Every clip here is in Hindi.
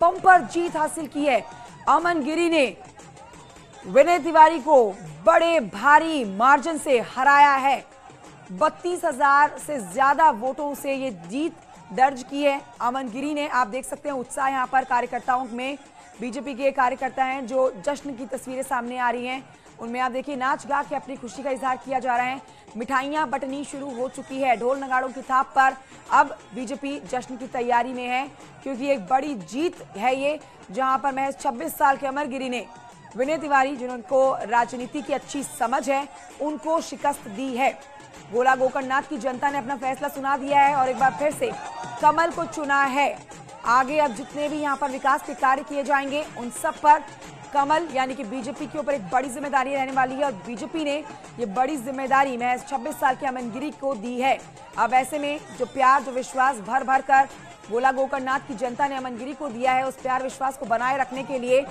बम्पर जीत हासिल की है। अमन गिरी ने विनय तिवारी को बड़े भारी मार्जिन से हराया है। 32,000 से ज्यादा वोटों से ये जीत दर्ज की है अमन गिरी ने। आप देख सकते हैं उत्साह यहाँ पर कार्यकर्ताओं में। बीजेपी के कार्यकर्ता हैं जो जश्न की तस्वीरें सामने आ रही हैं, उनमें आप देखिए नाच गा के अपनी खुशी का इजहार किया जा रहा है। मिठाइयां बंटनी शुरू हो चुकी है। ढोल नगाड़ों की थाप पर अब बीजेपी जश्न की तैयारी में है, क्योंकि एक बड़ी जीत है ये, जहां पर महज 26 साल के अमर गिरी ने विनय तिवारी, जिनको राजनीति की अच्छी समझ है, उनको शिकस्त दी है। गोला गोकर्णनाथ की जनता ने अपना फैसला सुना दिया है और एक बार फिर से कमल को चुना है। आगे अब जितने भी यहाँ पर विकास के कार्य किए जाएंगे उन सब पर कमल यानी कि बीजेपी के ऊपर एक बड़ी जिम्मेदारी रहने वाली है और बीजेपी ने ये बड़ी जिम्मेदारी महज 26 साल के अमन गिरी को दी है। अब ऐसे में जो प्यार, जो विश्वास भर भर कर गोला गोकर्णनाथ की जनता ने अमन गिरी को दिया है, उस प्यार विश्वास को बनाए रखने के लिए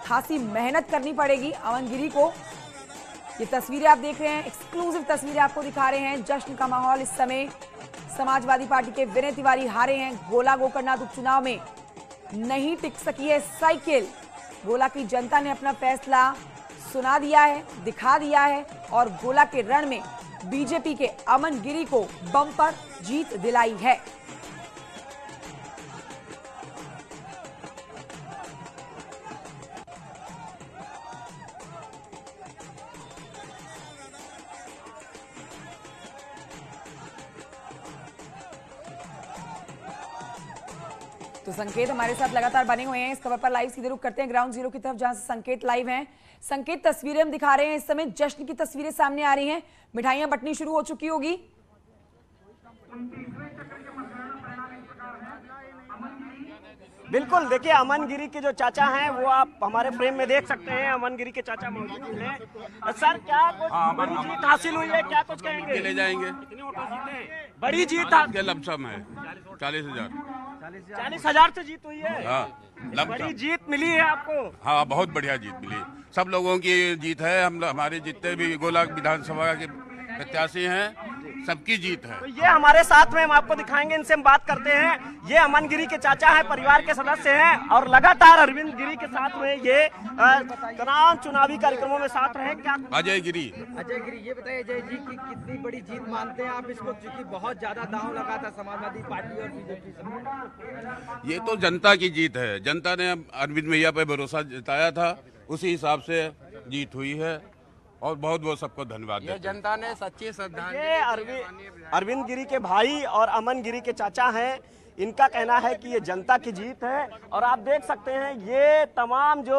खासी मेहनत करनी पड़ेगी अमन गिरी को। ये तस्वीरें आप देख रहे हैं, एक्सक्लूसिव तस्वीरें आपको दिखा रहे हैं। जश्न का माहौल इस समय। समाजवादी पार्टी के विनय तिवारी हारे हैं गोला गोकर्णनाथ उपचुनाव में। नहीं टिक सकी है साइकिल। गोला की जनता ने अपना फैसला सुना दिया है, दिखा दिया है और गोला के रण में बीजेपी के अमन गिरी को बम्पर जीत दिलाई है। तो संकेत हमारे साथ लगातार बने हुए हैं। इस खबर पर लाइव सीधे रुख करते हैं ग्राउंड जीरो की तरफ, जहां से संकेत लाइव हैं। संकेत, तस्वीरें हम दिखा रहे हैं इस समय, जश्न की तस्वीरें सामने आ रही हैं। मिठाइयां बंटनी शुरू हो चुकी होगी। बिल्कुल, देखिए अमन गिरी के जो चाचा हैं वो आप हमारे फ्रेम में देख सकते हैं। अमन गिरी के चाचा मौजूद हैं। सर, क्या कुछ बड़ी जीत हासिल हुई है, क्या कुछ कहेंगे? ले जाएंगे। बड़ी जीत लमसम है 40,000। 40,000 से जीत हुई है। हाँ, बड़ी जीत मिली है आपको। हाँ, बहुत बढ़िया जीत मिली। सब लोगों की जीत है। हम हमारे जितने भी गोला विधानसभा के प्रत्याशी हैं, सबकी जीत है। तो ये हमारे साथ में हम आपको दिखाएंगे, इनसे हम बात करते हैं। ये अमन गिरी के चाचा हैं, परिवार के सदस्य हैं और लगातार अरविंद गिरी के साथ में ये तमाम चुनावी कार्यक्रमों में साथ रहे। क्या अजय गिरी, ये बताइए अजय जी की कितनी बड़ी जीत मानते हैं आप इसको, क्योंकि बहुत ज्यादा दांव लगा था समाजवादी पार्टी और बीजेपी से? ये तो जनता की जीत है। जनता ने अरविंद भैया पे भरोसा जताया था, उसी हिसाब से जीत हुई है और बहुत बहुत सबको धन्यवाद देते हैं। जनता ने सच्ची श्रद्धांजलि। ये अरविंद गिरी के भाई और अमन गिरी के चाचा हैं। इनका कहना है कि ये जनता की जीत है और आप देख सकते हैं ये तमाम जो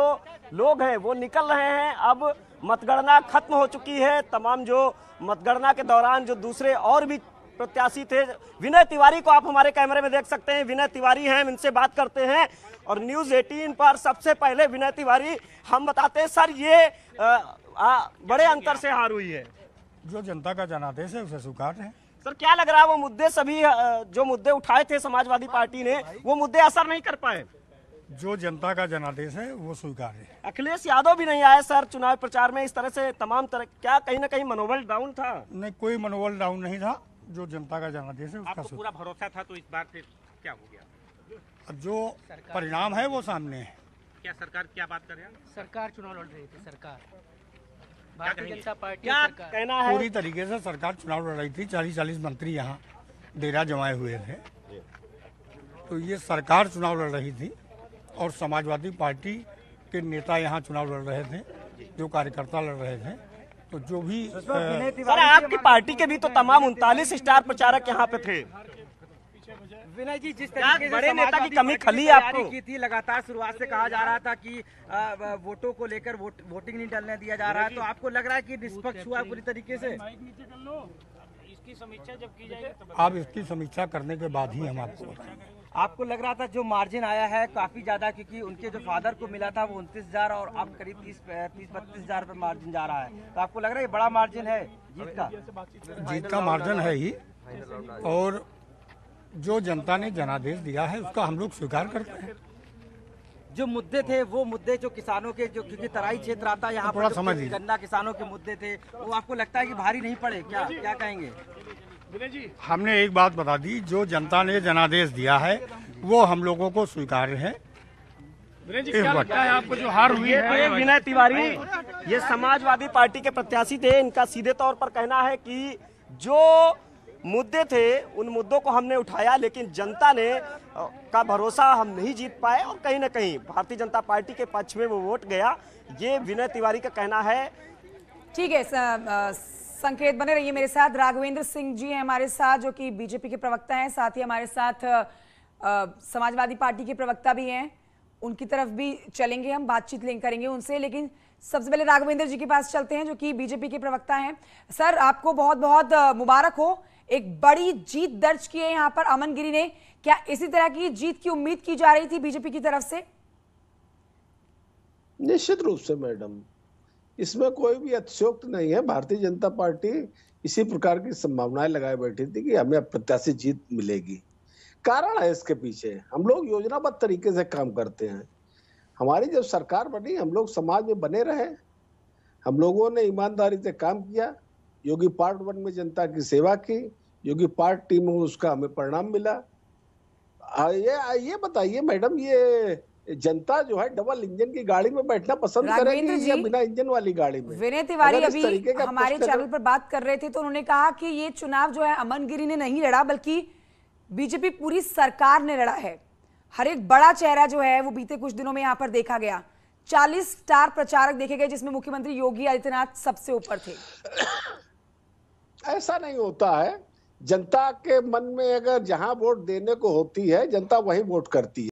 लोग हैं वो निकल रहे हैं। अब मतगणना खत्म हो चुकी है। तमाम जो मतगणना के दौरान जो दूसरे और भी प्रत्याशी थे, विनय तिवारी को आप हमारे कैमरे में देख सकते हैं। विनय तिवारी हैं, हम इनसे बात करते हैं। और न्यूज़ 18 पर सबसे पहले विनय तिवारी हम बताते हैं। सर, ये बड़े अंतर से हार हुई है। जो जनता का जनादेश है उसे स्वीकार है। सर, क्या लग रहा है वो मुद्दे, सभी जो मुद्दे उठाए थे समाजवादी पार्टी ने, वो मुद्दे असर नहीं कर पाए? जो जनता का जनादेश है वो स्वीकार है। अखिलेश यादव भी नहीं आए सर चुनाव प्रचार में। इस तरह से तमाम तरह, क्या कहीं ना कहीं मनोबल डाउन था? नहीं, कोई मनोबल डाउन नहीं था। जो जनता का जनादेश है आपको पूरा भरोसा था, तो इस बार फिर क्या हो गया? जो परिणाम है वो सामने है। क्या सरकार, क्या बात कर रहे हैं? सरकार चुनाव लड़ रही थी, सरकार भारतीय जनता पार्टी। क्या कहना है? पूरी तरीके से सरकार चुनाव लड़ रही थी। 40-40 मंत्री यहाँ डेरा जमाए हुए थे, तो ये सरकार चुनाव लड़ रही थी और समाजवादी पार्टी के नेता यहाँ चुनाव लड़ रहे थे, जो कार्यकर्ता लड़ रहे थे। तो जो भी सर, आपकी पार्टी के भी तो तमाम 39 स्टार प्रचारक यहाँ पे थे। विनय जी, जिस तरीके से बड़े नेता की कमी खली आपको की थी, लगातार शुरुआत से कहा जा रहा था कि वोटों को लेकर वोटिंग नहीं डालने दिया जा रहा है, तो आपको लग रहा है कि निष्पक्ष हुआ पूरी तरीके से? इसकी समीक्षा जब की जाएगी आप इसकी समीक्षा करने के बाद ही हम आपको बताएंगे। आपको लग रहा था जो मार्जिन आया है काफी ज्यादा, क्योंकि उनके जो फादर को मिला था वो 29,000 और अब करीब 30-32,000 पर मार्जिन जा रहा है, तो आपको लग रहा है ये बड़ा मार्जिन है जीत का? जीत का मार्जिन है ही, और जो जनता ने जनादेश दिया है उसका हम लोग स्वीकार करते हैं। जो मुद्दे थे वो मुद्दे जो किसानों के, जो क्योंकि तराई क्षेत्र आता है यहाँ पर, समझ लीजिए गन्ना किसानों के मुद्दे थे, वो आपको लगता है कि भारी नहीं पड़े? क्या कहेंगे? हमने एक बात बता दी, जो जनता ने जनादेश दिया है वो हम लोगों को स्वीकार्य है। क्या लगता है आपको जो हार हुई है? ये विनय तिवारी, ये समाजवादी पार्टी के प्रत्याशी थे। इनका सीधे तौर पर कहना है कि जो मुद्दे थे उन मुद्दों को हमने उठाया, लेकिन जनता ने का भरोसा हम नहीं जीत पाए और कहीं ना कहीं भारतीय जनता पार्टी के पक्ष में वो वोट गया। ये विनय तिवारी का कहना है। ठीक है, संकेत बने रहिए मेरे साथ। राघवेंद्र सिंह जी हैं हमारे साथ, जो कि बीजेपी के प्रवक्ता हैं, साथ ही हमारे साथ समाजवादी पार्टी के प्रवक्ता भी हैं। उनकी तरफ भी चलेंगे, हम बातचीत लिंक करेंगे उनसे, लेकिन सबसे पहले राघवेंद्र जी के पास चलते हैं, जो कि बीजेपी के प्रवक्ता हैं। सर, आपको बहुत बहुत मुबारक हो, एक बड़ी जीत दर्ज की है यहाँ पर अमन गिरी ने। क्या इसी तरह की जीत की उम्मीद की जा रही थी बीजेपी की तरफ से? निश्चित रूप से मैडम, इसमें कोई भी अतिशयोक्ति नहीं है। भारतीय जनता पार्टी इसी प्रकार की संभावनाएं लगाए बैठी थी कि हमें अप्रत्याशित जीत मिलेगी। कारण है इसके पीछे, हम लोग योजनाबद्ध तरीके से काम करते हैं। हमारी जब सरकार बनी, हम लोग समाज में बने रहे, हम लोगों ने ईमानदारी से काम किया। योगी पार्ट 1 में जनता की सेवा की, योगी पार्ट 2 में उसका हमें परिणाम मिला। ये बताइए मैडम, ये जनता जो है डबल इंजन की गाड़ी में बैठना पसंद करेगी या बिना इंजन वाली गाड़ी में? विनय तिवारी अभी हमारे चैनल पर बात कर रहे थे, तो उन्होंने कहा कि ये चुनाव जो है अमन गिरी ने नहीं लड़ा, बल्कि बीजेपी पूरी सरकार ने लड़ा है। हर एक बड़ा चेहरा जो है वो बीते कुछ दिनों में यहाँ पर देखा गया। 40 स्टार प्रचारक देखे गए, जिसमें मुख्यमंत्री योगी आदित्यनाथ सबसे ऊपर थे। ऐसा नहीं होता है। जनता के मन में अगर जहां वोट देने को होती है, जनता वहीं वोट करती है।